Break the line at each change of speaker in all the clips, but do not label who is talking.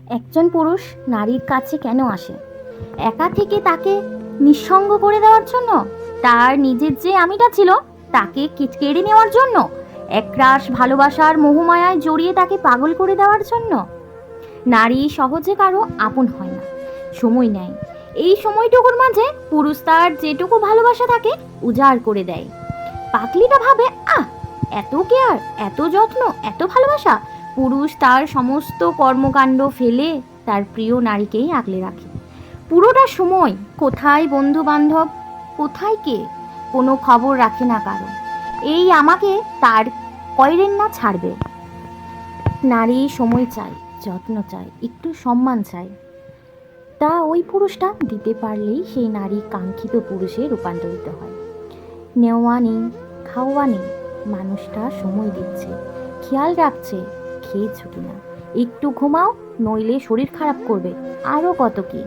একজন পুরুষ নারীর কাছে কেন আসে? একা থেকে তাকে নিঃসঙ্গ করে দেওয়ার জন্য? তার নিজের যে আমিটা ছিল তাকে কেড়ে নেওয়ার জন্য? একরাশ ভালোবাসার মোহমায়ায় জড়িয়ে তাকে পাগল করে দেওয়ার জন্য? নারী সহজে কারো আপন হয় না, সময় নেয়। এই সময়টুকুর মাঝে পুরুষ তার যেটুকু ভালোবাসা থাকে উজাড় করে দেয়। পাগলিটা ভাবে, এত কেয়ার, এত যত্ন, এত ভালোবাসা। পুরুষ তার সমস্ত কর্মকাণ্ড ফেলে তার প্রিয় নারীকেই আগলে রাখে। পুরোটা সময় কোথায় বন্ধু বান্ধব, কোথায় কে, কোনো খবর রাখে না কারো। এই আমাকে তার কয়রেন না ছাড়বে। নারী সময় চায়, যত্ন চায়, একটু সম্মান চায়। তা ওই পুরুষটা দিতে পারলেই সেই নারী কাঙ্ক্ষিত পুরুষে রূপান্তরিত হয়। নেওয়া নেই, খাওয়া নেই, মানুষটা সময় দিচ্ছে, খেয়াল রাখছে খেয়েছো কিনা, একটু ঘুমাও নইলে শরীর খারাপ করবে, আরও কত কি।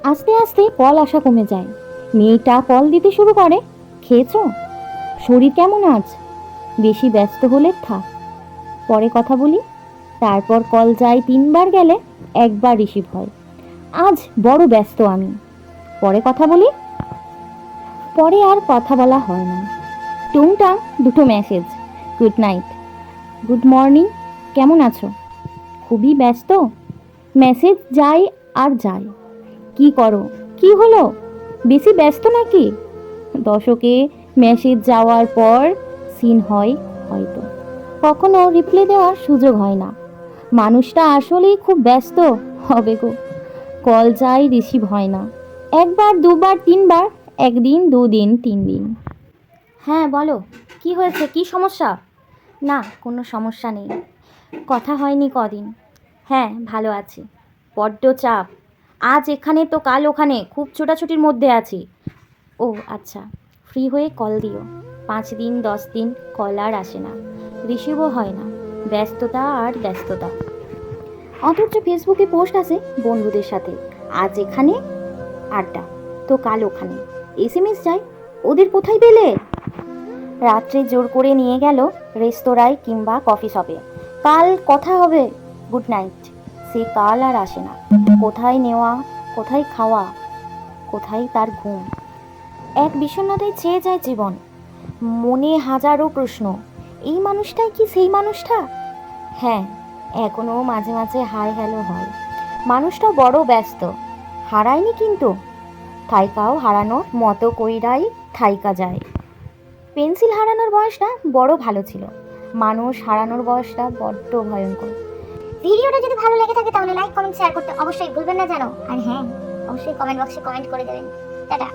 আস্তে আস্তে কল আসা কমে যায়। মেয়েটা কল দিতে শুরু করে, খেয়েছো, শরীর কেমন আজ, বেশি ব্যস্ত হলে থাক, পরে কথা বলি। তারপর কল যায় 3বার, গেলে একবার রিসিভ হয়, আজ বড় ব্যস্ত আমি, পরে কথা বলি। পরে আর কথা বলা হয় না। টুংটাং 2টো message, good night, good morning, কেমন আছো, খুবই ব্যস্ত। মেসেজ যায় আর যায়। কি করো, কি হলো, বেশি ব্যস্ত নাকি? দশকে মেসেজ যাওয়ার পর সিন হয় হয়তো, কখনো রিপ্লাই দেওয়ার সুযোগ হয় না। মানুষটা আসলেই খুব ব্যস্ত হবে গো। কল যায়, রিসিভ হয় না, একবার, দুবার, 3বার, একদিন, 2দিন, 3দিন। হ্যাঁ বলো, কি হয়েছে, কি সমস্যা? না, কোনো সমস্যা নেই, কথা হয়নি কদিন। হ্যাঁ ভালো আছি, বড্ড চাপ, আজ এখানে তো কাল ওখানে, খুব ছোটাছুটির মধ্যে আছি। ও আচ্ছা, ফ্রি হয়ে কল দিও। 5দিন 10দিন কল আর আসে না, রিসিভও হয় না, ব্যস্ততা আর ব্যস্ততা। অথচ ফেসবুকে পোস্ট আসে বন্ধুদের সাথে, আজ এখানে আড্ডা, তো কাল ওখানে। SMS যায়, ওদের কোথায় পেলে? রাত্রে জোর করে নিয়ে গেল রেস্তোরাঁয় কিংবা কফি শপে, কাল কথা হবে, গুড নাইট। সে কাল আর আসে না। কোথায় নেওয়া, কোথায় খাওয়া, কোথায় তার ঘুম? এক বিষণ্ণতায় ছেয়ে যায় জীবন, মনে হাজারো প্রশ্ন। এই মানুষটাই কি সেই মানুষটা? হ্যাঁ, এখনো মাঝে মাঝে হাই হ্যালো হয়। মানুষটা বড় ব্যস্ত, হারায়নি কিন্তু, থাইকাও হারানোর মতো কইরাই থাইকা যায়। পেন্সিল হারানোর বয়সটা বড় ভালো ছিল, মানুষ হারানোর বয়সটা বড্ড ভয়ঙ্কর।
ভিডিওটা যদি ভালো লেগে থাকে তাহলে লাইক, কমেন্ট, শেয়ার করতে অবশ্যই ভুলবেন না যেন। আর হ্যাঁ, অবশ্যই কমেন্ট বক্সে কমেন্ট করে দেবেন। টাটা।